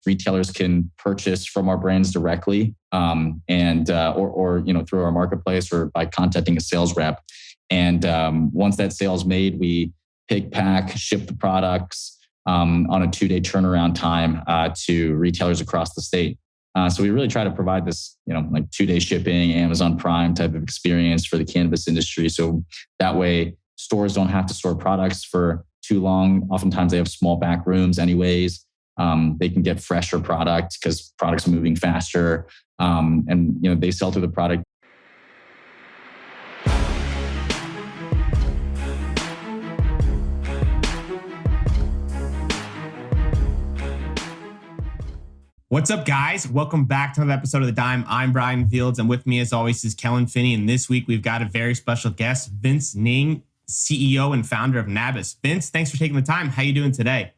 retailers can purchase from our brands directly, or through our marketplace or by contacting a sales rep. And once that sale is made, we pick, pack, ship the products on a 2-day turnaround time to retailers across the state. So we really try to provide this, like 2-day shipping, Amazon Prime type of experience for the cannabis industry. So that way stores don't have to store products for too long. Oftentimes they have small back rooms anyways. They can get fresher product because products are moving faster. And they sell through the product. What's up, guys? Welcome back to another episode of The Dime. I'm Brian Fields, and with me, as always, is Kellen Finney. And this week, we've got a very special guest, Vince Ning, CEO and founder of Nabis. Vince, thanks for taking the time. How you doing today?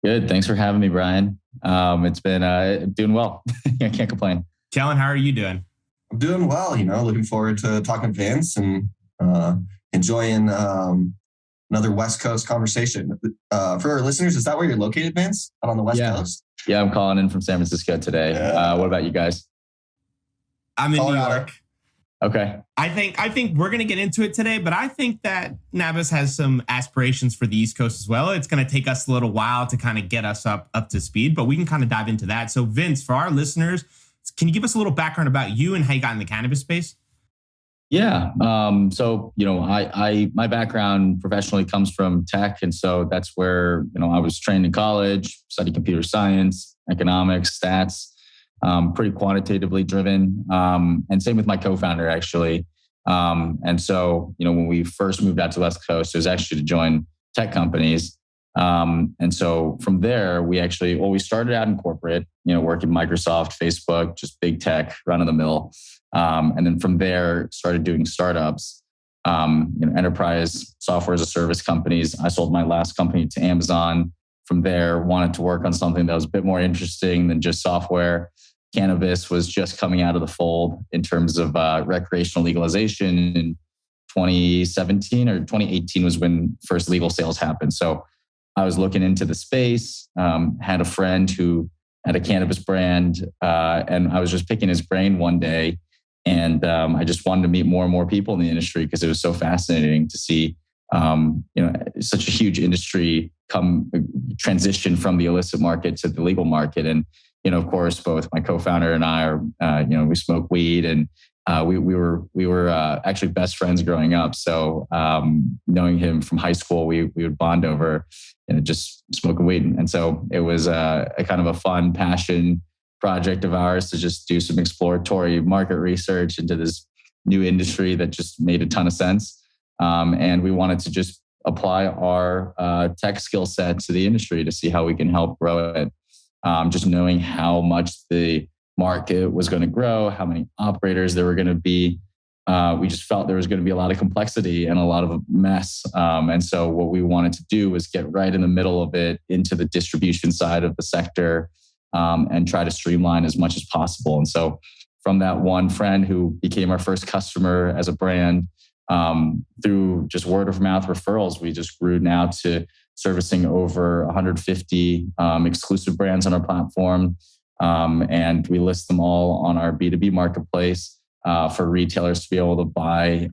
Good. Thanks for having me, Brian. It's been doing well. I can't complain. Kellen, how are you doing? I'm doing well. Looking forward to talking to Vince and enjoying another West Coast conversation. For our listeners, is that where you're located, Vince? Out on the West Coast? Yeah, I'm calling in from San Francisco today. What about you guys? I'm in Colorado. New York. Okay. I think we're going to get into it today, but I think that Nabis has some aspirations for the East Coast as well. It's going to take us a little while to kind of get us up to speed, but we can kind of dive into that. So Vince, for our listeners, can you give us a little background about you and how you got in the cannabis space? Yeah. My background professionally comes from tech. And so that's where, I was trained in college, studied computer science, economics, stats, pretty quantitatively driven. And same with my co-founder, actually. And so, when we first moved out to the West Coast, it was actually to join tech companies. And so from there, we started out in corporate, working Microsoft, Facebook, just big tech, run of the mill. And then from there, started doing startups, enterprise software as a service companies. I sold my last company to Amazon. From there, wanted to work on something that was a bit more interesting than just software. Cannabis was just coming out of the fold in terms of recreational legalization in 2017 or 2018 was when first legal sales happened. So I was looking into the space, had a friend who had a cannabis brand, and I was just picking his brain one day. And I just wanted to meet more and more people in the industry because it was so fascinating to see, such a huge industry transition from the illicit market to the legal market. And, of course, both my co-founder and I are, we smoke weed and we were actually best friends growing up. So knowing him from high school, we would bond over, just smoking weed. And so it was a kind of a fun passion project of ours to just do some exploratory market research into this new industry that just made a ton of sense. And we wanted to just apply our tech skill set to the industry to see how we can help grow it. Just knowing how much the market was going to grow, how many operators there were going to be. We just felt there was going to be a lot of complexity and a lot of mess. And so what we wanted to do was get right in the middle of it into the distribution side of the sector, and try to streamline as much as possible. And so from that one friend who became our first customer as a brand, through just word of mouth referrals, we just grew now to servicing over 150 exclusive brands on our platform. And we list them all on our B2B marketplace for retailers to be able to buy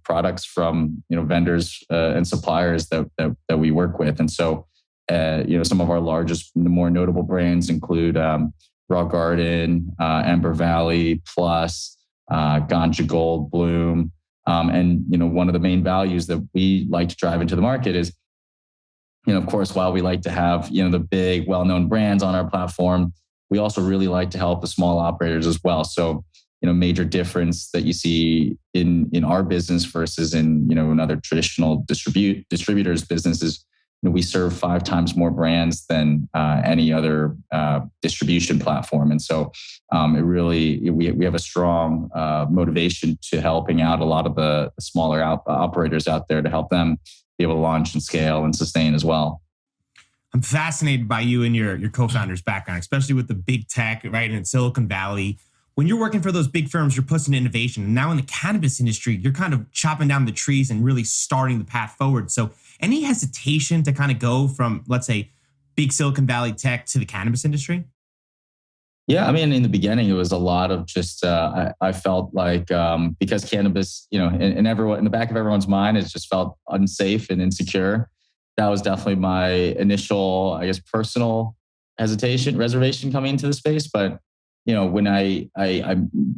products from vendors and suppliers that we work with. And so some of our largest, more notable brands include Raw Garden, Ember Valley, Plus, Ganja Gold, Bloom. And one of the main values that we like to drive into the market is, of course, while we like to have, the big, well-known brands on our platform, we also really like to help the small operators as well. So, major difference that you see in our business versus in, another traditional distributors business is, we serve 5 times more brands than any other distribution platform. And so we have a strong motivation to helping out a lot of the smaller operators out there to help them be able to launch and scale and sustain as well. I'm fascinated by you and your co-founder's background, especially with the big tech, right, in Silicon Valley. When you're working for those big firms, you're pushing innovation. And now in the cannabis industry, you're kind of chopping down the trees and really starting the path forward. So any hesitation to kind of go from, let's say, big Silicon Valley tech to the cannabis industry? Yeah, I mean, in the beginning, it was a lot of just. I felt like because cannabis, in everyone in the back of everyone's mind, it just felt unsafe and insecure. That was definitely my initial, I guess, personal hesitation, reservation coming into the space. But when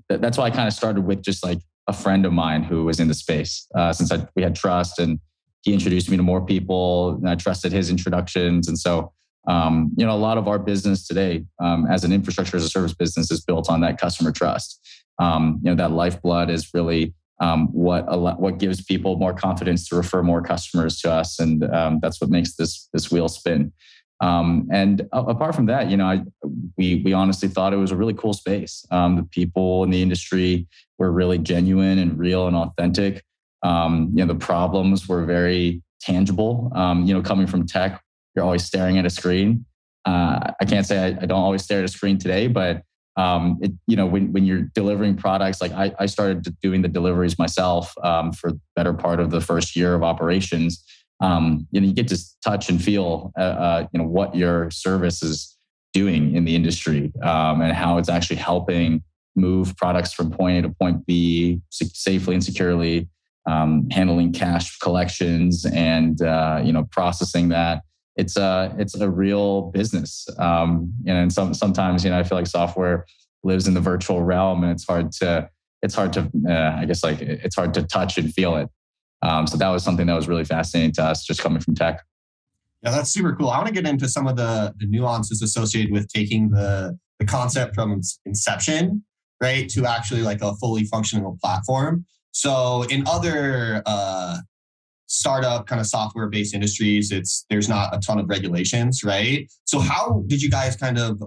that's why I kind of started with just like a friend of mine who was in the space, since we had trust, and he introduced me to more people, and I trusted his introductions, and so. A lot of our business today, as an infrastructure as a service business, is built on that customer trust. That lifeblood is really what gives people more confidence to refer more customers to us, and that's what makes this wheel spin. And apart from that, we honestly thought it was a really cool space. The people in the industry were really genuine and real and authentic. The problems were very tangible. Coming from tech, you're always staring at a screen. I can't say I don't always stare at a screen today, but when you're delivering products, like I started doing the deliveries myself for the better part of the first year of operations. You get to touch and feel, what your service is doing in the industry, and how it's actually helping move products from point A to point B safely and securely, handling cash collections and processing that. It's a real business, and sometimes I feel like software lives in the virtual realm, and it's hard to touch and feel it. So that was something that was really fascinating to us, just coming from tech. Yeah, that's super cool. I want to get into some of the nuances associated with taking the concept from inception, right, to actually like a fully functional platform. So in other startup kind of software-based industries, there's not a ton of regulations, right? So how did you guys kind of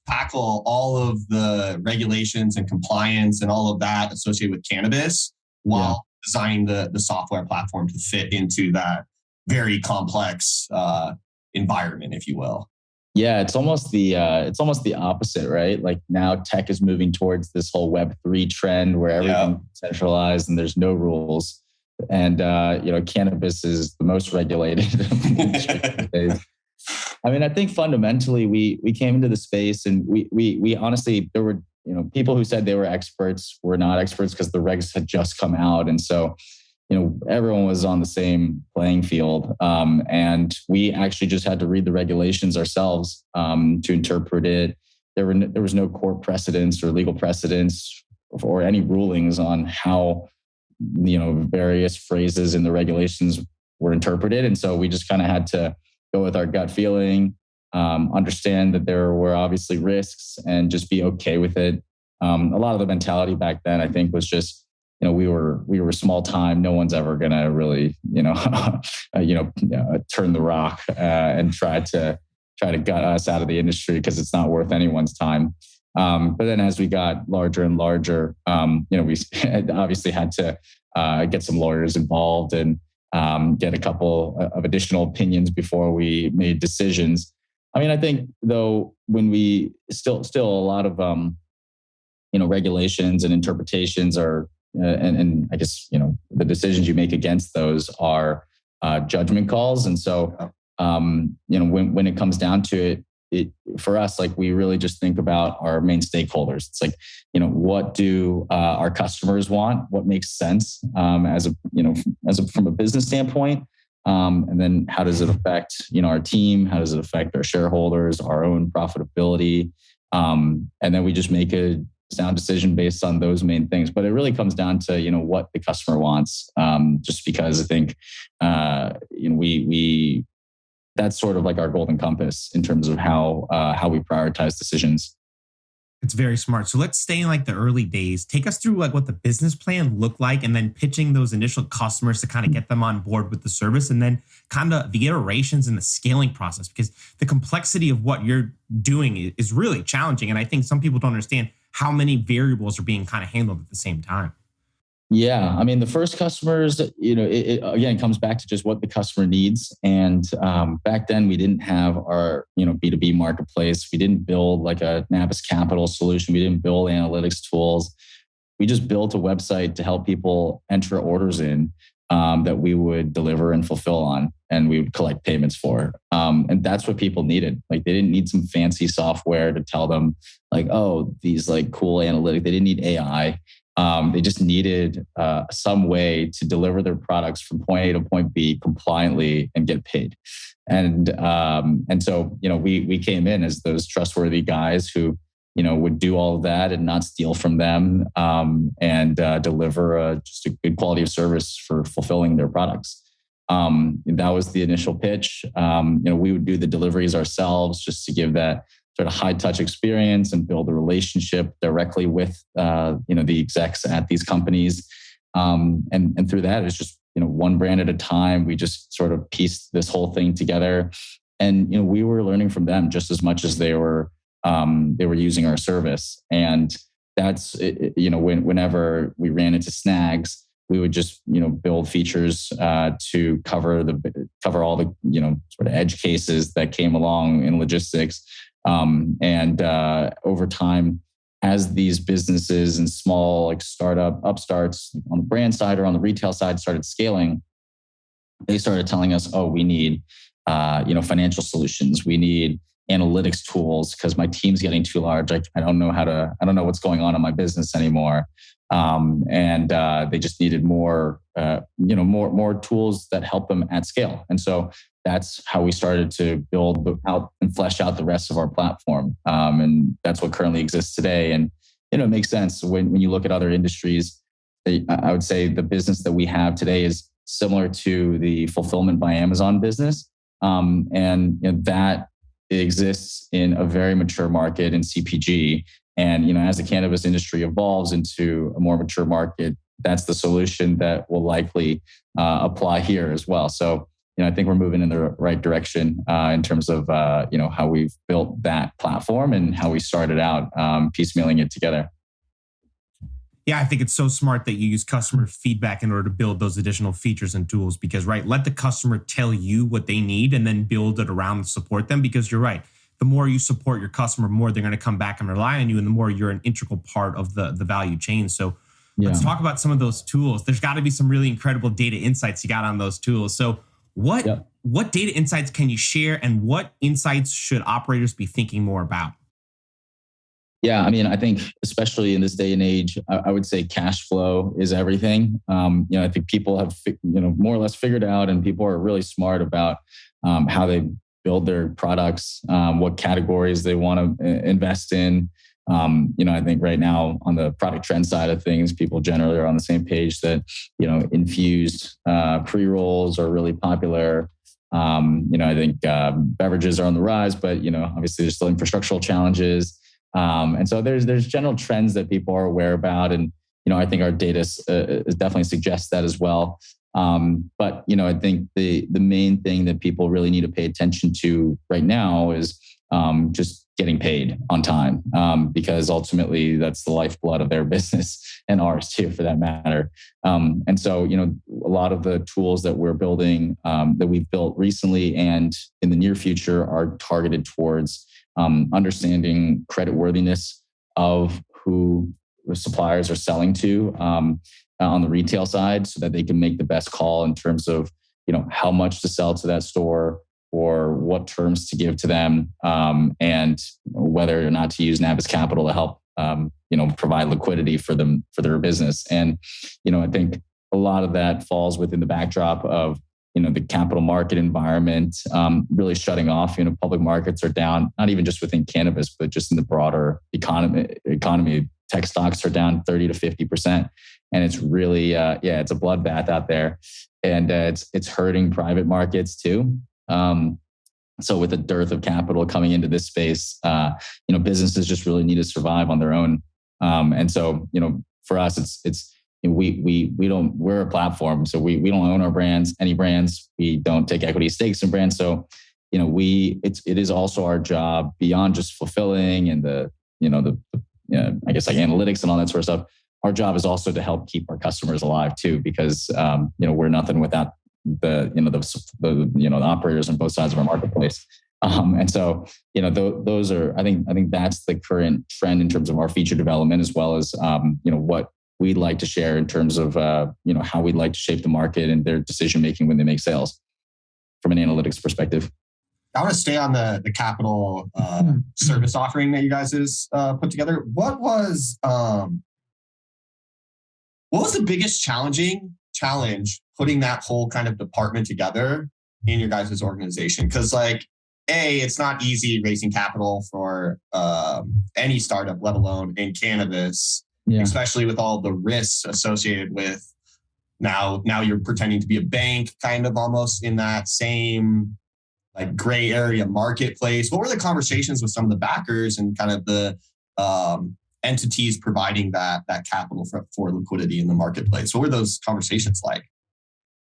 tackle all of the regulations and compliance and all of that associated with cannabis while designing the software platform to fit into that very complex environment, if you will? Yeah, it's almost the opposite, right? Like now tech is moving towards this whole Web3 trend where everything's centralized and there's no rules. And cannabis is the most regulated. I mean, I think fundamentally we came into the space and we honestly, there were people who said they were experts were not experts because the regs had just come out, and so everyone was on the same playing field. And we actually just had to read the regulations ourselves to interpret it. There was no court precedents or legal precedents or any rulings on how various phrases in the regulations were interpreted. And so we just kind of had to go with our gut feeling, understand that there were obviously risks and just be okay with it. A lot of the mentality back then, I think, was just, we were small time. No one's ever going to really, turn the rock and try to gut us out of the industry because it's not worth anyone's time. But then as we got larger and larger, we obviously had to get some lawyers involved and get a couple of additional opinions before we made decisions. I mean, I think though, when we still a lot of regulations and interpretations are, and I guess the decisions you make against those are judgment calls. And so when it comes down to it, for us, like we really just think about our main stakeholders. It's like, what do our customers want? What makes sense from a business standpoint? And then how does it affect, our team? How does it affect our shareholders, our own profitability? And then we just make a sound decision based on those main things. But it really comes down to, what the customer wants. Just because I think, we that's sort of like our golden compass in terms of how we prioritize decisions. It's very smart. So let's stay in like the early days. Take us through like what the business plan looked like and then pitching those initial customers to kind of get them on board with the service, and then kind of the iterations and the scaling process, because the complexity of what you're doing is really challenging. And I think some people don't understand how many variables are being kind of handled at the same time. Yeah. I mean, the first customers, it again comes back to just what the customer needs. And back then we didn't have our, B2B marketplace. We didn't build like a Nabis capital solution. We didn't build analytics tools. We just built a website to help people enter orders in. that we would deliver and fulfill on, and we would collect payments for. And that's what people needed. Like, they didn't need some fancy software to tell them like, oh, these like cool analytics. They didn't need AI. They just needed some way to deliver their products from point A to point B compliantly and get paid. And so, we came in as those trustworthy guys who, would do all of that and not steal from them, and deliver just a good quality of service for fulfilling their products. That was the initial pitch. We would do the deliveries ourselves just to give that sort of high touch experience and build a relationship directly with, the execs at these companies. And through that, it's just, one brand at a time. We just sort of pieced this whole thing together, and, we were learning from them just as much as they were using our service. And that's, whenever we ran into snags, we would just, build features to cover all the, sort of edge cases that came along in logistics. And over time, as these businesses and small like upstarts on the brand side or on the retail side started scaling, they started telling us, oh, we need, financial solutions. We need analytics tools because my team's getting too large. I don't know what's going on in my business anymore. And they just needed more tools that help them at scale. And so that's how we started to build out and flesh out the rest of our platform. And that's what currently exists today. And, it makes sense when you look at other industries. I would say the business that we have today is similar to the fulfillment by Amazon business. And that exists in a very mature market in CPG. And, as the cannabis industry evolves into a more mature market, that's the solution that will likely apply here as well. So, I think we're moving in the right direction in terms of, how we've built that platform and how we started out piecemealing it together. Yeah, I think it's so smart that you use customer feedback in order to build those additional features and tools because, right, let the customer tell you what they need and then build it around and support them because you're right. The more you support your customer, more they're going to come back and rely on you, and the more you're an integral part of the value chain. So let's talk about some of those tools. There's got to be some really incredible data insights you got on those tools. So what data insights can you share, and what insights should operators be thinking more about? Yeah, I mean, I think especially in this day and age, I would say cash flow is everything. I think people have, more or less figured out, and people are really smart about how they build their products, what categories they want to invest in. I think right now on the product trend side of things, people generally are on the same page that, infused pre-rolls are really popular. I think beverages are on the rise, but, obviously there's still infrastructural challenges. And so there's general trends that people are aware about. And, I think our data definitely suggests that as well. But, I think the main thing that people really need to pay attention to right now is just getting paid on time, because ultimately that's the lifeblood of their business and ours too, for that matter. And so, a lot of the tools that we're building, that we've built recently and in the near future are targeted towards understanding creditworthiness of who the suppliers are selling to on the retail side, so that they can make the best call in terms of, how much to sell to that store or what terms to give to them, and whether or not to use Nabis capital to help, provide liquidity for them, for their business. And, I think a lot of that falls within the backdrop of, the capital market environment really shutting off. Public markets are down, not even just within cannabis, but just in the broader economy. Tech stocks are down 30 to 50%. And it's really, it's a bloodbath out there. And it's hurting private markets too. So with a dearth of capital coming into this space, businesses just really need to survive on their own. And so, for us, we're a platform. So we don't own our brands, any brands. We don't take equity stakes in brands. So, it is also our job beyond just fulfilling and I guess like analytics and all that sort of stuff. Our job is also to help keep our customers alive too, because, we're nothing without the operators on both sides of our marketplace. And so, those are, I think that's the current trend in terms of our feature development, as well as, what we'd like to share in terms of how we'd like to shape the market and their decision making when they make sales from an analytics perspective. I want to stay on the capital service offering that you guys has put together. What was the biggest challenge putting that whole kind of department together in your guys' organization? Because it's not easy raising capital for any startup, let alone in cannabis, especially with all the risks associated with now you're pretending to be a bank, kind of almost in that same gray area marketplace. What were the conversations with some of the backers and kind of the entities providing that capital for liquidity in the marketplace? What were those conversations like?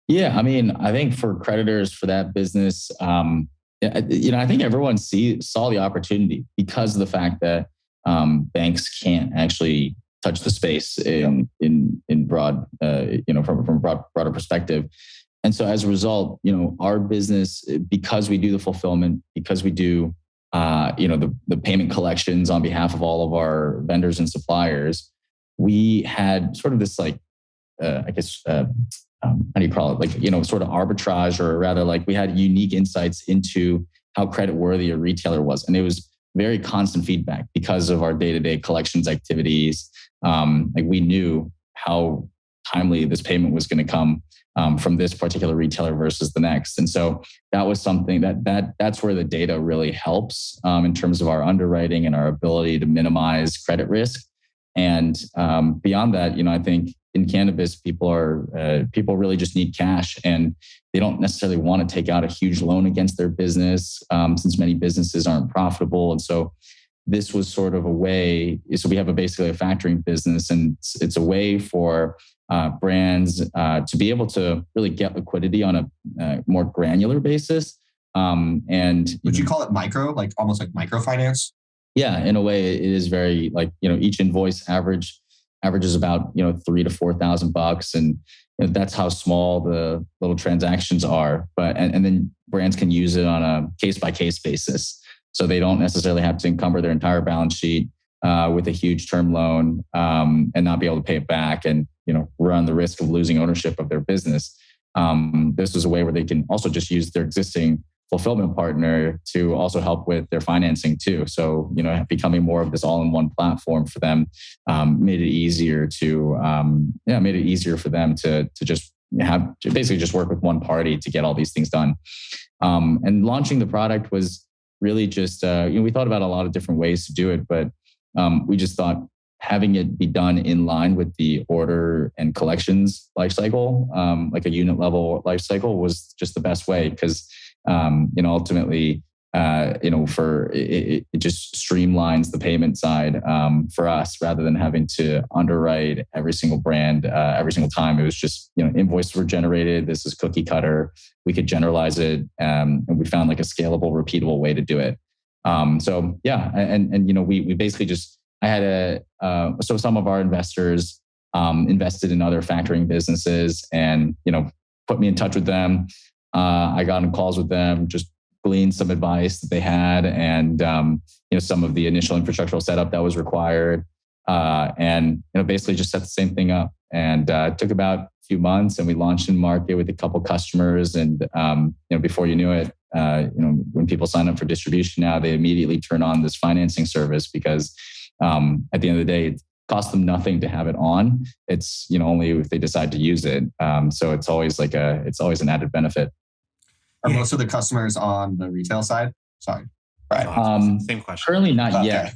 Yeah, I mean, I think for creditors for that business, I think everyone saw the opportunity because of the fact that banks can't actually touch the space in broad, from a broader perspective. And so as a result, our business, because we do the fulfillment, because we do, the payment collections on behalf of all of our vendors and suppliers, we had sort of this how do you call it? Sort of arbitrage, or rather we had unique insights into how creditworthy a retailer was. And it was very constant feedback because of our day-to-day collections activities. We knew how timely this payment was going to come from this particular retailer versus the next. And so that was something that's where the data really helps in terms of our underwriting and our ability to minimize credit risk. And beyond that, I think in cannabis, people really just need cash, and they don't necessarily want to take out a huge loan against their business since many businesses aren't profitable. And so this was sort of a way. So we have basically a factoring business, and it's a way for brands to be able to really get liquidity on a more granular basis. And would you call it micro, almost like microfinance? Yeah, in a way, it is very each invoice averages about $3,000 to $4,000, and that's how small the little transactions are. But and then brands can use it on a case by case basis, so they don't necessarily have to encumber their entire balance sheet with a huge term loan and not be able to pay it back, and run the risk of losing ownership of their business. This is a way where they can also just use their existing fulfillment partner to also help with their financing too. So, becoming more of this all-in-one platform for them made it easier for them to just basically just work with one party to get all these things done. And launching the product was really just, we thought about a lot of different ways to do it, but we just thought having it be done in line with the order and collections lifecycle, like a unit level lifecycle, was just the best way because ultimately, it just streamlines the payment side for us rather than having to underwrite every single brand every single time. It was just, invoices were generated. This is cookie cutter. We could generalize it, and we found a scalable, repeatable way to do it. We basically just, so some of our investors invested in other factoring businesses and, put me in touch with them. I got on calls with them, just gleaned some advice that they had and, some of the initial infrastructural setup that was required. And basically just set the same thing up. And it took about a few months and we launched in market with a couple customers. And, before you knew it, when people sign up for distribution now, they immediately turn on this financing service because at the end of the day, it costs them nothing to have it on. It's, only if they decide to use it. So it's always it's always an added benefit. Are most of the customers on the retail side? Sorry. Right. Same question. Currently not yet.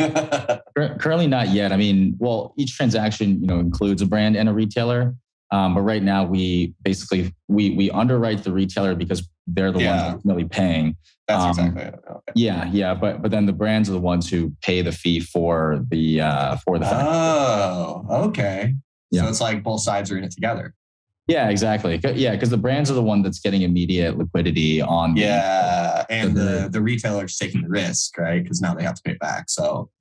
Currently not yet. I mean, well, each transaction, includes a brand and a retailer. But right now we basically, we underwrite the retailer because they're the ones ultimately paying. That's exactly it. Okay. Yeah. But then the brands are the ones who pay the fee for the factory. Oh, okay. Yeah. So it's like both sides are in it together. Yeah, exactly. Yeah, because the brands are the one that's getting immediate liquidity on. And the retailer's taking the risk, right? Because now they have to pay it back. So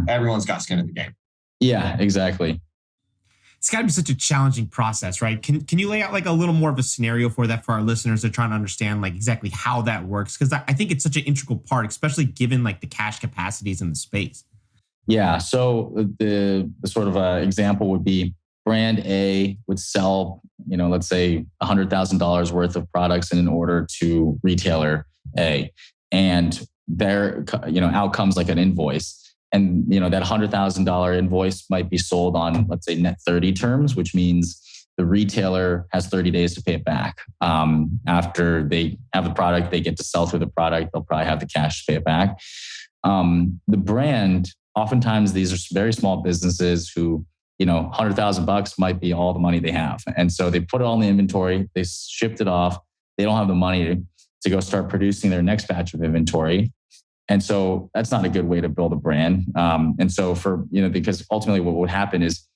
everyone's got skin in the game. Yeah, exactly. It's got to be such a challenging process, right? Can you lay out a little more of a scenario for that for our listeners to try and understand exactly how that works? Because I think it's such an integral part, especially given the cash capacities in the space. Yeah. So the sort of example would be, brand A would sell, let's say $100,000 worth of products in an order to retailer A, and there, out comes like an invoice. And, that $100,000 invoice might be sold on, let's say, net 30 terms, which means the retailer has 30 days to pay it back. After they have the product, they get to sell through the product. They'll probably have the cash to pay it back. The brand, oftentimes these are very small businesses who, $100,000 might be all the money they have. And so they put it all in the inventory, they shipped it off. They don't have the money to go start producing their next batch of inventory. And so that's not a good way to build a brand. And so because ultimately what would happen is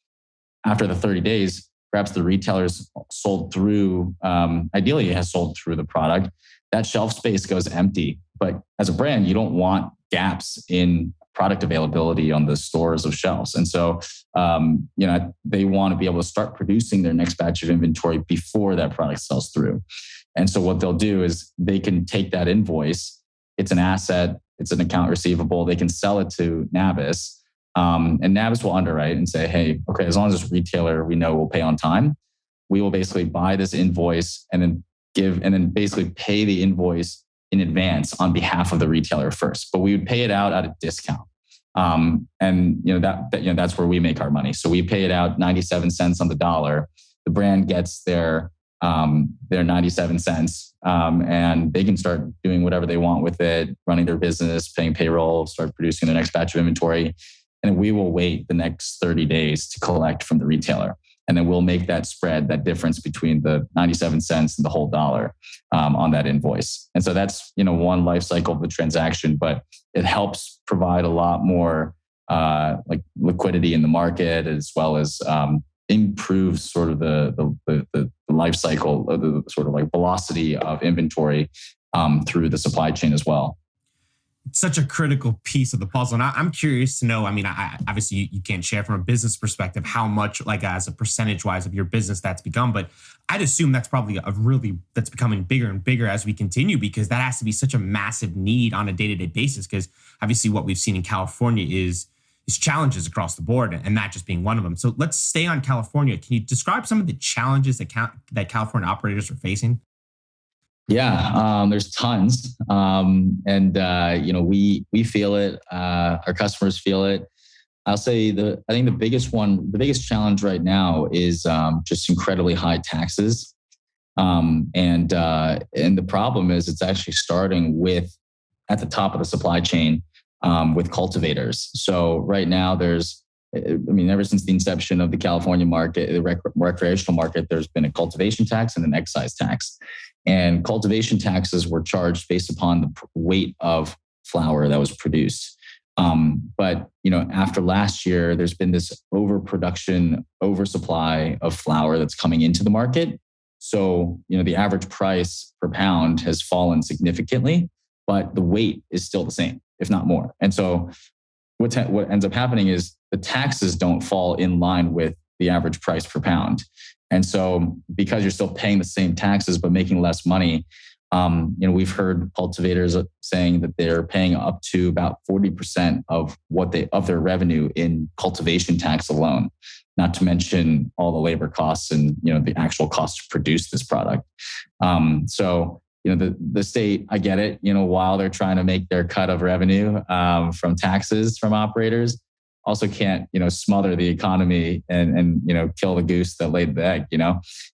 after the 30 days, perhaps the retailers sold through, ideally has sold through the product. That shelf space goes empty. But as a brand, you don't want gaps in product availability on the stores of shelves. And so, they want to be able to start producing their next batch of inventory before that product sells through. And so what they'll do is they can take that invoice. It's an asset. It's an account receivable. They can sell it to Nabis. And Nabis will underwrite and say, hey, okay, as long as this retailer we know will pay on time, we will basically buy this invoice and then basically pay the invoice in advance on behalf of the retailer first. But we would pay it out at a discount. That's where we make our money. So we pay it out 97 cents on the dollar. The brand gets their 97 cents, and they can start doing whatever they want with it, running their business, paying payroll, start producing their next batch of inventory. And we will wait the next 30 days to collect from the retailer. And then we'll make that spread, that difference between the 97 cents and the whole dollar on that invoice. And so that's, one life cycle of the transaction, but it helps provide a lot more like liquidity in the market, as well as improves sort of the life cycle, the sort of like velocity of inventory through the supply chain as well. It's such a critical piece of the puzzle. And I'm curious to know, I obviously you can't share from a business perspective how much, like as a percentage wise of your business that's become, but I'd assume that's probably that's becoming bigger and bigger as we continue, because that has to be such a massive need on a day-to-day basis. Because obviously what we've seen in California is challenges across the board, and that just being one of them. So let's stay on California. Can you describe some of the challenges that California operators are facing? Yeah, there's tons. We feel it. Our customers feel it. I'll say I think the biggest challenge right now is just incredibly high taxes. And the problem is it's actually starting at the top of the supply chain with cultivators. So right now ever since the inception of the California market, the recreational market, there's been a cultivation tax and an excise tax. And cultivation taxes were charged based upon the weight of flower that was produced. But after last year, there's been this oversupply of flower that's coming into the market. So, the average price per pound has fallen significantly, but the weight is still the same, if not more. And so what ends up happening is the taxes don't fall in line with the average price per pound. And so because you're still paying the same taxes, but making less money, we've heard cultivators saying that they're paying up to about 40% of their revenue in cultivation tax alone, not to mention all the labor costs and, the actual cost to produce this product. The state, I get it, while they're trying to make their cut of revenue from taxes from operators, also can't, smother the economy and kill the goose that laid the egg,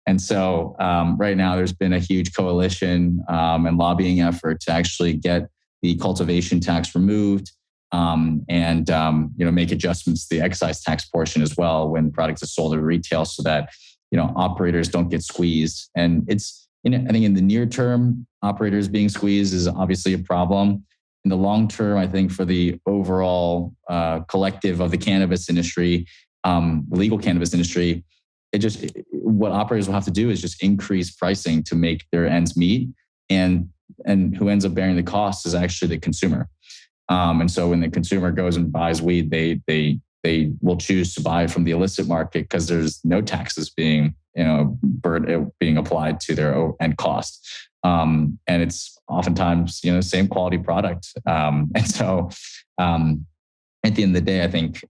And so right now there's been a huge coalition and lobbying effort to actually get the cultivation tax removed and make adjustments to the excise tax portion as well when products are sold at retail, so that, operators don't get squeezed. And it's, I think in the near term, operators being squeezed is obviously a problem. In the long term, I think for the overall collective of the cannabis industry, the legal cannabis industry, what operators will have to do is just increase pricing to make their ends meet, and who ends up bearing the cost is actually the consumer. And so when the consumer goes and buys weed, they will choose to buy from the illicit market because there's no taxes being applied to their end cost. And it's oftentimes, same quality product. And at the end of the day, I think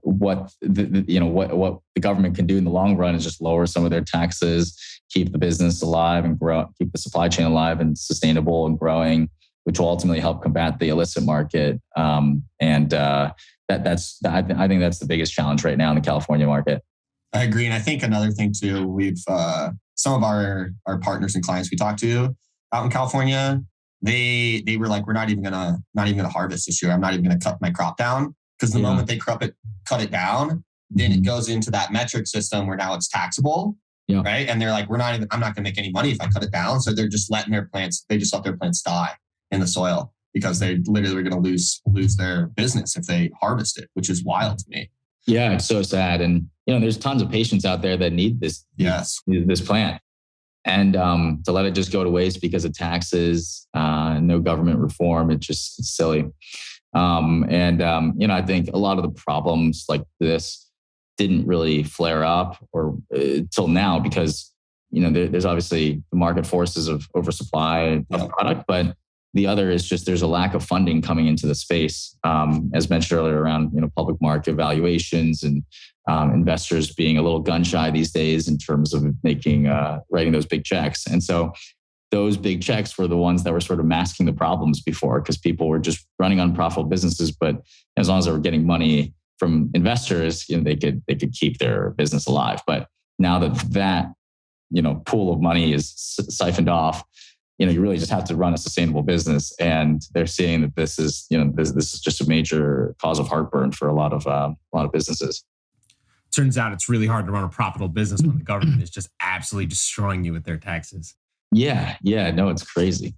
what the government can do in the long run is just lower some of their taxes, keep the business alive and grow, keep the supply chain alive and sustainable and growing, which will ultimately help combat the illicit market. I think that's the biggest challenge right now in the California market. I agree, and I think another thing too, we've some of our partners and clients we talked to out in California, they were like, we're not even gonna harvest this year. I'm not even gonna cut my crop down, because the moment they cut it down, then it goes into that metric system where now it's taxable, right? And they're like, I'm not gonna make any money if I cut it down. So they're just letting their plants die in the soil, because they literally are gonna lose their business if they harvest it, which is wild to me. Yeah, it's so sad, and there's tons of patients out there that need this plant. And to let it just go to waste because of taxes, no government reform, it's silly. I think a lot of the problems like this didn't really flare up or till now, because there's obviously the market forces of oversupply of product, but the other is just there's a lack of funding coming into the space, as mentioned earlier, around public market valuations and investors being a little gun shy these days in terms of writing those big checks. And so those big checks were the ones that were sort of masking the problems before, because people were just running unprofitable businesses. But as long as they were getting money from investors, they could keep their business alive. But now that pool of money is siphoned off, you really just have to run a sustainable business. And they're seeing that this is just a major cause of heartburn for a lot of businesses. Turns out it's really hard to run a profitable business when the government is just absolutely destroying you with their taxes. Yeah. No, it's crazy.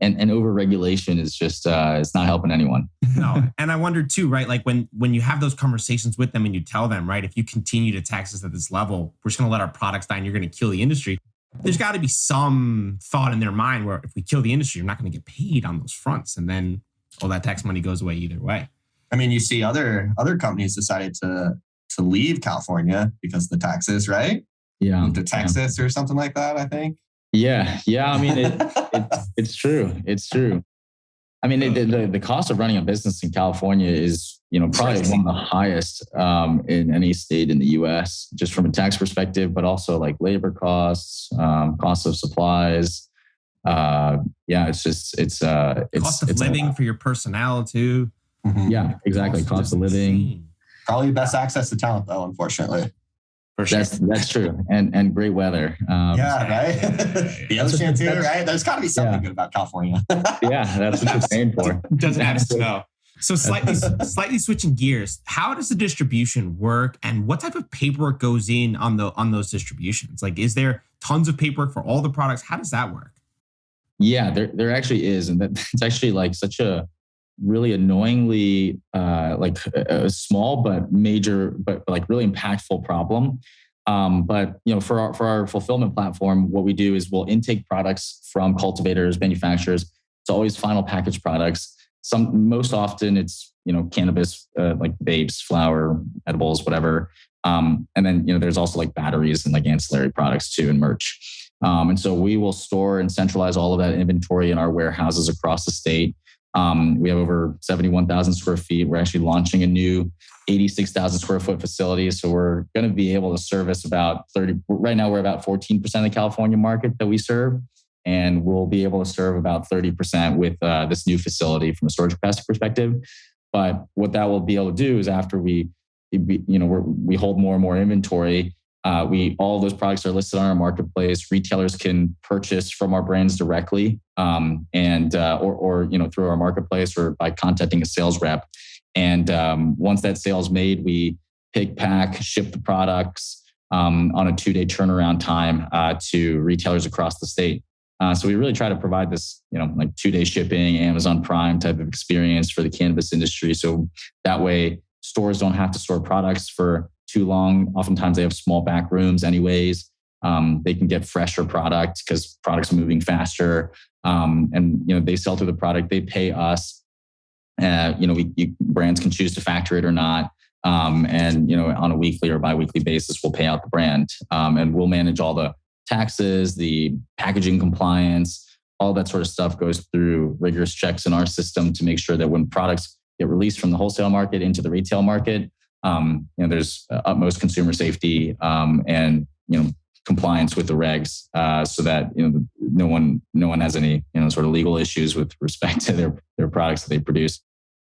And over-regulation is just, it's not helping anyone. No. And I wonder too, right? Like when you have those conversations with them and you tell them, right, if you continue to tax us at this level, we're just going to let our products die and you're going to kill the industry. There's got to be some thought in their mind where if we kill the industry, you're not going to get paid on those fronts. And then all that tax money goes away either way. I mean, you see other companies decided to leave California because of the taxes, right? Yeah. Move to Texas or something like that, I think. Yeah. I mean, it's true. I mean, the cost of running a business in California is, probably one of the highest in any state in the U.S., just from a tax perspective, but also like labor costs, cost of supplies. It's cost of living for your personnel too. Mm-hmm. Yeah, exactly. Cost of living. Insane. Probably the best access to talent, though, unfortunately. For sure. That's true. And great weather. Right? The ocean too, right? There's got to be something good about California. Yeah, that's what you're paying for. Doesn't have snow. So slightly switching gears, how does the distribution work, and what type of paperwork goes in on those distributions? Like, is there tons of paperwork for all the products? How does that work? Yeah, there actually is, and it's actually like such a really annoyingly a small but major, but like really impactful problem. But for our fulfillment platform, what we do is we'll intake products from cultivators, manufacturers. It's always final packaged products. Most often it's cannabis, like vapes, flower, edibles, whatever. And then there's also like batteries and like ancillary products too, and merch. And so we will store and centralize all of that inventory in our warehouses across the state. We have over 71,000 square feet. We're actually launching a new 86,000 square foot facility. So we're going to be able to service about 30. Right now, we're about 14% of the California market that we serve. And we'll be able to serve about 30% with this new facility from a storage capacity perspective. But what that will be able to do is after we hold more and more inventory, all those products are listed on our marketplace. Retailers can purchase from our brands directly, or through our marketplace or by contacting a sales rep. And once that sale is made, we pick, pack, ship the products on a 2-day turnaround time to retailers across the state. So we really try to provide this, like 2-day shipping, Amazon Prime type of experience for the cannabis industry. So that way, stores don't have to store products for too long. Oftentimes they have small back rooms anyways. They can get fresher product because products are moving faster. And they sell through the product. They pay us. Brands can choose to factor it or not. And on a weekly or biweekly basis, we'll pay out the brand. And we'll manage all the taxes, the packaging compliance, all that sort of stuff goes through rigorous checks in our system to make sure that when products get released from the wholesale market into the retail market, there's utmost consumer safety and compliance with the regs, so that no one has any sort of legal issues with respect to their products that they produce.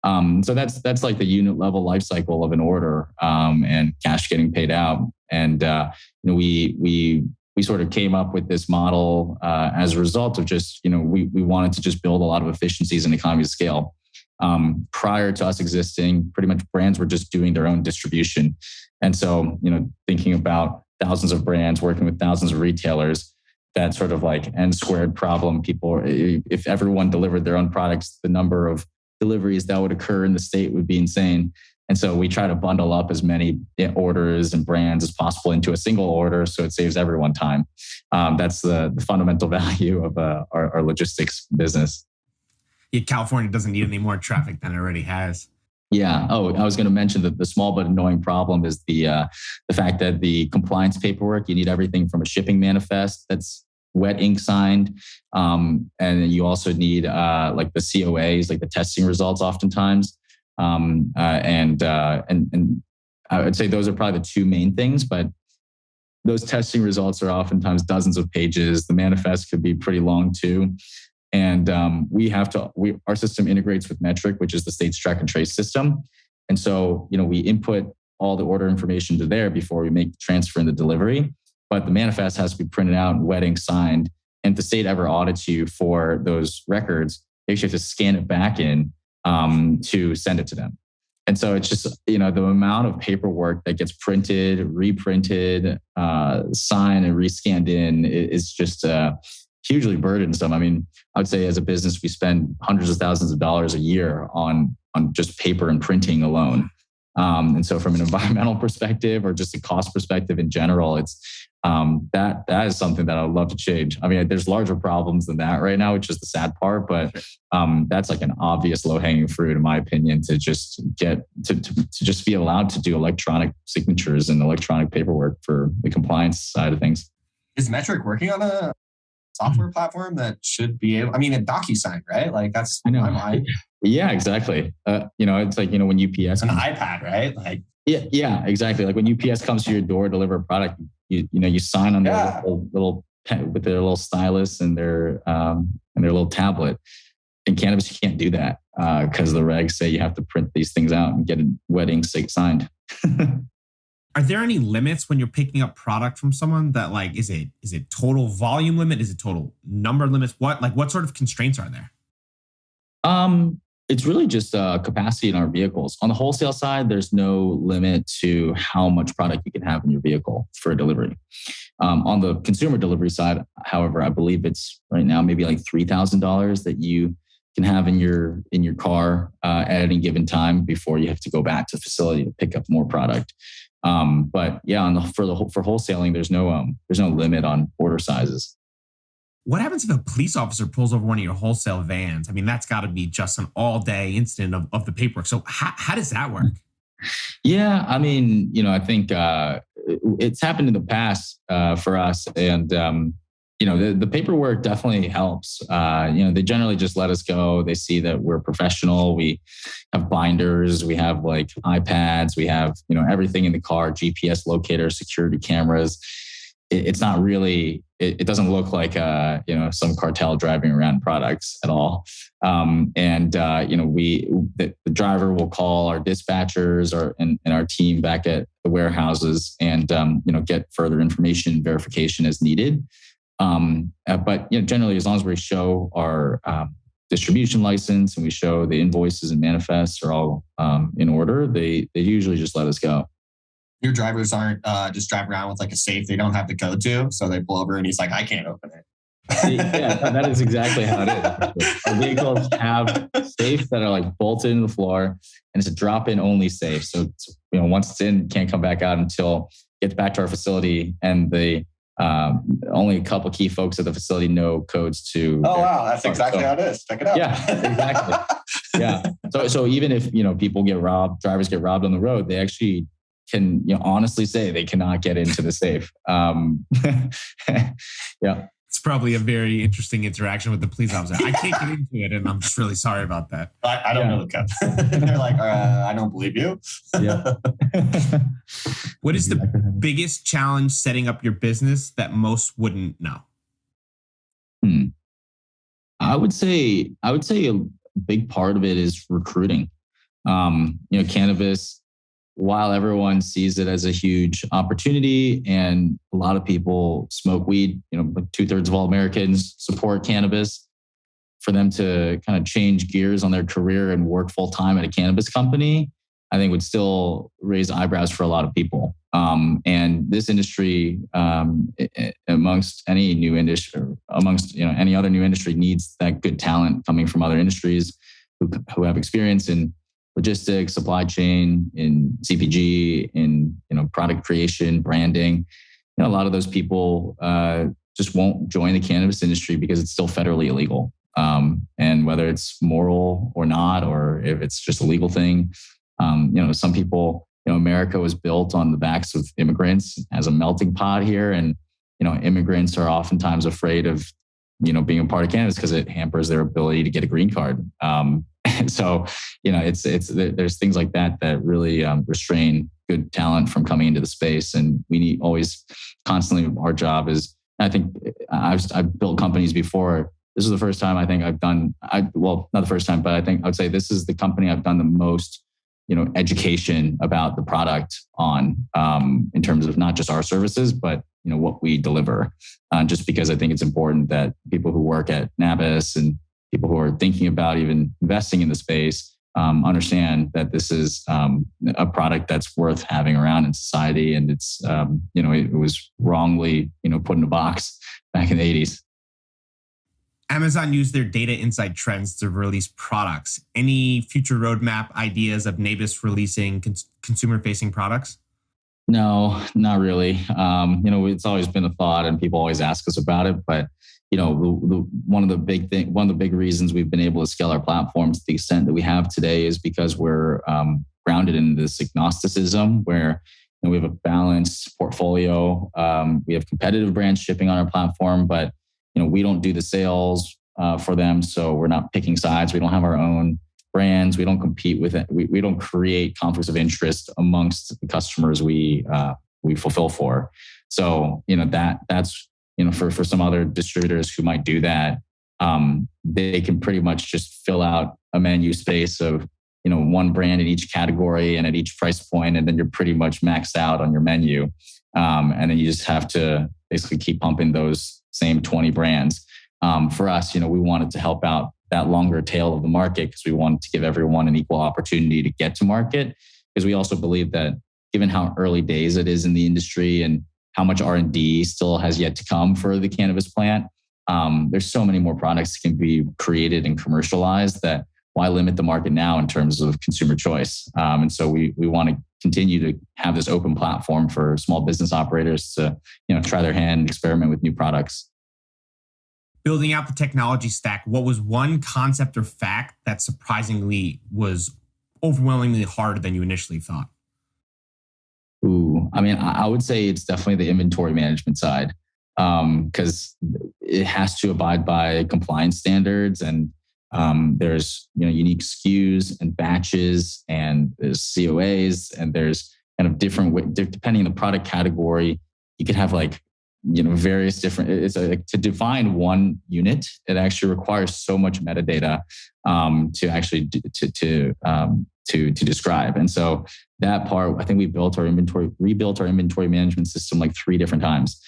So that's like the unit level life cycle of an order, and cash getting paid out. And we sort of came up with this model as a result of just we wanted to just build a lot of efficiencies and economies of scale. Prior to us existing, pretty much brands were just doing their own distribution, and so thinking about thousands of brands working with thousands of retailers, that sort of like n squared problem. If everyone delivered their own products, the number of deliveries that would occur in the state would be insane. And so we try to bundle up as many orders and brands as possible into a single order, so it saves everyone time. That's the fundamental value of our logistics business. Yeah, California doesn't need any more traffic than it already has. Yeah. Oh, I was going to mention that the small but annoying problem is the fact that the compliance paperwork, you need everything from a shipping manifest that's wet ink signed, and you also need like the COAs, like the testing results, oftentimes. And I would say those are probably the two main things, but those testing results are oftentimes dozens of pages. The manifest could be pretty long too. And our system integrates with Metric, which is the state's track and trace system. And so, we input all the order information to there before we make the transfer and the delivery. But the manifest has to be printed out and wet ink signed. And if the state ever audits you for those records, they actually have to scan it back in to send it to them. And so it's just, the amount of paperwork that gets printed, reprinted, signed and rescanned in is just hugely burdensome. I mean, I would say as a business, we spend hundreds of thousands of dollars a year on just paper and printing alone. And so from an environmental perspective or just a cost perspective in general, it's that is something that I would love to change. I mean, there's larger problems than that right now, which is the sad part, but that's like an obvious low-hanging fruit, in my opinion, to just get to just be allowed to do electronic signatures and electronic paperwork for the compliance side of things. Is Metric working on a software platform that should be able, a DocuSign, right? Like that's my mind. Yeah, exactly. It's like, when UPS, an iPad, right? Like, yeah, exactly. Like when UPS comes to your door, deliver a product, you sign on their little pen with their little stylus and their little tablet. In cannabis, you can't do that because the regs say you have to print these things out and get a wet ink signed. Are there any limits when you're picking up product from someone that like, is it total volume limit? Is it total number limits? What sort of constraints are there? It's really just capacity in our vehicles. On the wholesale side, there's no limit to how much product you can have in your vehicle for a delivery. On the consumer delivery side, however, I believe it's right now maybe like $3,000 that you can have in your car at any given time before you have to go back to the facility to pick up more product. But yeah, for wholesaling, there's no limit on order sizes. What happens if a police officer pulls over one of your wholesale vans? I mean, that's got to be just an all-day incident of the paperwork. So how does that work? Yeah, I mean, I think it's happened in the past for us, and the paperwork definitely helps. They generally just let us go. They see that we're professional. We have binders. We have like iPads. We have everything in the car: GPS locator, security cameras. It's not really. It doesn't look like some cartel driving around products at all. The driver will call our dispatchers and our team back at the warehouses and get further information and verification as needed. But generally, as long as we show our distribution license and we show the invoices and manifests are all in order, they usually just let us go. Your drivers aren't just driving around with like a safe they don't have the code to, so they pull over and he's like, I can't open it. Yeah, that is exactly how it is. Our vehicles have safes that are like bolted in the floor, and it's a drop-in only safe. So once it's in, it can't come back out until it gets back to our facility, and the only a couple key folks at the facility know codes to. Oh wow, that's exactly how it is. Check it out. Yeah, exactly. Yeah. So even if people get robbed, drivers get robbed on the road, they actually can honestly say they cannot get into the safe. Yeah. It's probably a very interesting interaction with the police officer. I can't get into it, and I'm just really sorry about that. I don't know the code. They're like, I don't believe you. Yeah. What is the biggest challenge setting up your business that most wouldn't know? I would say a big part of it is recruiting. Cannabis, while everyone sees it as a huge opportunity and a lot of people smoke weed, 2/3 of all Americans support cannabis. For them to kind of change gears on their career and work full time at a cannabis company, I think would still raise eyebrows for a lot of people. And this industry, amongst any new industry, any other new industry, needs that good talent coming from other industries who have experience in logistics, supply chain, in CPG, in product creation, branding. A lot of those people just won't join the cannabis industry because it's still federally illegal. And whether it's moral or not, or if it's just a legal thing, some people, America was built on the backs of immigrants as a melting pot here. And, immigrants are oftentimes afraid of, being a part of cannabis because it hampers their ability to get a green card. And so, there's things like that really restrain good talent from coming into the space. And we need always constantly, our job is, I think I've built companies before. This is the first time I think I've done, not the first time, but I think I would say this is the company I've done the most, education about the product on, in terms of not just our services, but, what we deliver. Just because I think it's important that people who work at Nabis and people who are thinking about even investing in the space, understand that this is a product that's worth having around in society. And it's, it was wrongly, put in a box back in the 80s. Amazon used their data insight trends to release products. Any future roadmap ideas of Nabis releasing consumer-facing products? No, not really. It's always been a thought, and people always ask us about it. But one of the big reasons we've been able to scale our platform to the extent that we have today is because we're grounded in this agnosticism, where we have a balanced portfolio. We have competitive brands shipping on our platform, but we don't do the sales for them. So we're not picking sides. We don't have our own brands. We don't compete with it. We don't create conflicts of interest amongst the customers we fulfill for. So, that's, for some other distributors who might do that, they can pretty much just fill out a menu space of, one brand in each category and at each price point, and then you're pretty much maxed out on your menu. And then you just have to basically keep pumping those same 20 brands. For us, we wanted to help out that longer tail of the market because we wanted to give everyone an equal opportunity to get to market. Because we also believe that given how early days it is in the industry and how much R&D still has yet to come for the cannabis plant, there's so many more products that can be created and commercialized that why limit the market now in terms of consumer choice? And so we want to continue to have this open platform for small business operators to, try their hand, experiment with new products. Building out the technology stack, what was one concept or fact that surprisingly was overwhelmingly harder than you initially thought? I would say it's definitely the inventory management side, because it has to abide by compliance standards, and there's unique SKUs and batches, and there's COAs, and there's kind of different, depending on the product category, you could have various different. To define one unit, it actually requires so much metadata to actually to describe. And so that part, I think we rebuilt our inventory management system 3 different times,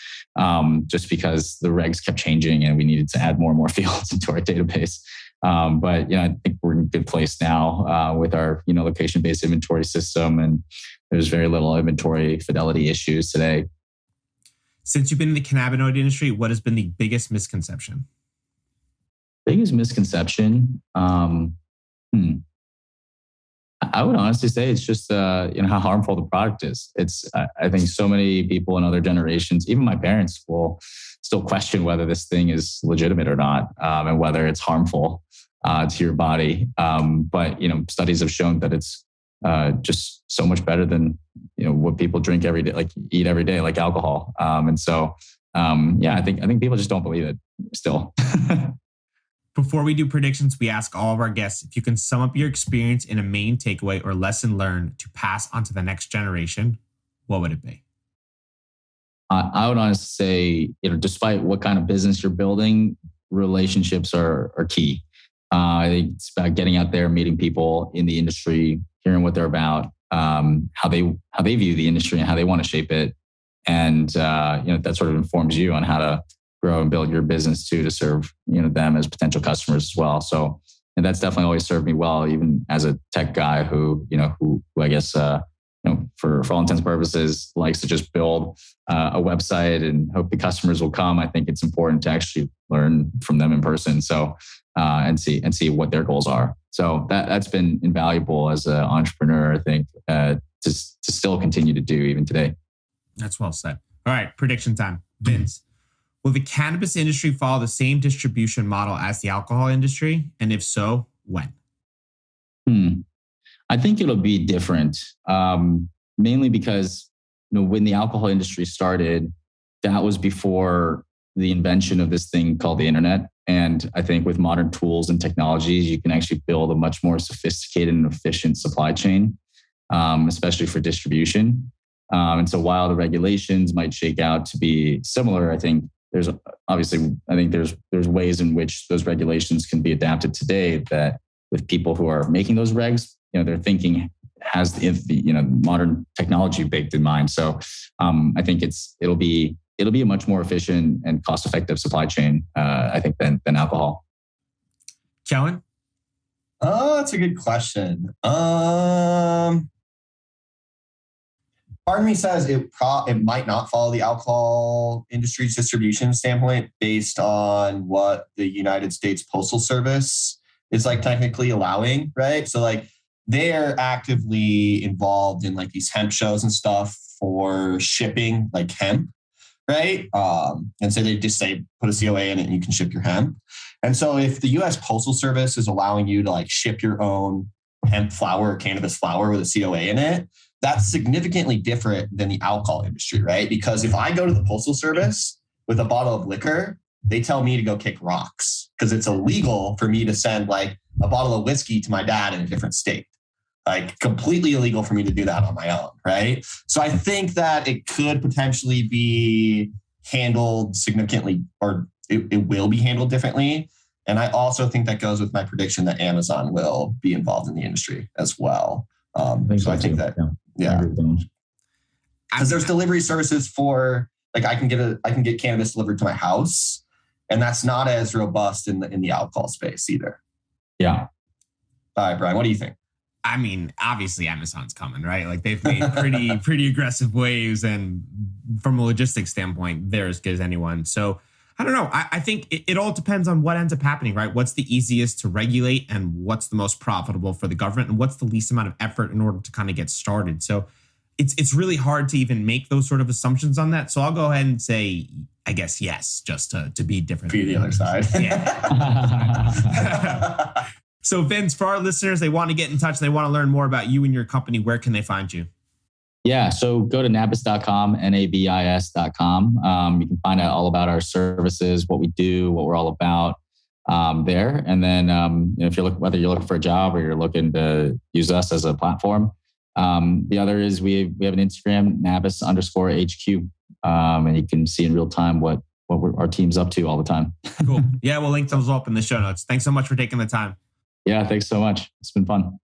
just because the regs kept changing and we needed to add more and more fields into our database. But I think we're in a good place now with our location-based inventory system, and there's very little inventory fidelity issues today. Since you've been in the cannabinoid industry, what has been the biggest misconception? Biggest misconception? I would honestly say it's just how harmful the product is. It's I think so many people in other generations, even my parents, will still question whether this thing is legitimate or not, and whether it's harmful to your body. But studies have shown that it's just so much better than what people drink every day, eat every day, like alcohol. And so I think people just don't believe it still. Before we do predictions, we ask all of our guests if you can sum up your experience in a main takeaway or lesson learned to pass on to the next generation, what would it be? I would honestly say, despite what kind of business you're building, relationships are key. I think it's about getting out there, meeting people in the industry, hearing what they're about, how they view the industry and how they want to shape it, and that sort of informs you on how to grow and build your business too, to serve them as potential customers as well. So, and that's definitely always served me well, even as a tech guy who I guess for all intents and purposes likes to just build a website and hope the customers will come. I think it's important to actually learn from them in person. So and see what their goals are. So that's been invaluable as an entrepreneur, I think, to still continue to do even today. That's well said. All right, prediction time. Vince, will the cannabis industry follow the same distribution model as the alcohol industry? And if so, when? I think it'll be different, mainly because when the alcohol industry started, that was before the invention of this thing called the internet. And I think with modern tools and technologies, you can actually build a much more sophisticated and efficient supply chain, especially for distribution. And so while the regulations might shake out to be similar, I think there's ways in which those regulations can be adapted today that with people who are making those regs, their thinking has the modern technology baked in mind. So I think it'll be a much more efficient and cost-effective supply chain, I think, than alcohol. Kellen? Oh, that's a good question. Part of me says it might not follow the alcohol industry's distribution standpoint based on what the United States Postal Service is technically allowing, right? So they're actively involved in these hemp shows and stuff for shipping hemp, right? And so they just say put a COA in it and you can ship your hemp. And so if the US Postal Service is allowing you to ship your own hemp flower or cannabis flower with a COA in it, that's significantly different than the alcohol industry, right? Because if I go to the Postal Service with a bottle of liquor, they tell me to go kick rocks because it's illegal for me to send a bottle of whiskey to my dad in a different state. Completely illegal for me to do that on my own, right? So I think that it could potentially be handled significantly, or it will be handled differently. And I also think that goes with my prediction that Amazon will be involved in the industry as well. I think that, because there's delivery services for I can get cannabis delivered to my house, and that's not as robust in the alcohol space either. Yeah. All right, Brian, what do you think? I mean, obviously Amazon's coming, right? They've made pretty aggressive waves, and from a logistics standpoint, they're as good as anyone. So I don't know. I think it all depends on what ends up happening, right? What's the easiest to regulate and what's the most profitable for the government and what's the least amount of effort in order to kind of get started. So it's really hard to even make those sort of assumptions on that. So I'll go ahead and say, I guess, yes, just to be different. Be the other side. Yeah. So Vince, for our listeners, they want to get in touch. They want to learn more about you and your company. Where can they find you? Yeah, so go to nabis.com, nabis.com. You can find out all about our services, what we do, what we're all about there. And then if whether you're looking for a job or you're looking to use us as a platform, the other is we have an Instagram, Nabis_HQ, and you can see in real time what our team's up to all the time. Cool. Yeah, we'll link those up in the show notes. Thanks so much for taking the time. Yeah, thanks so much. It's been fun.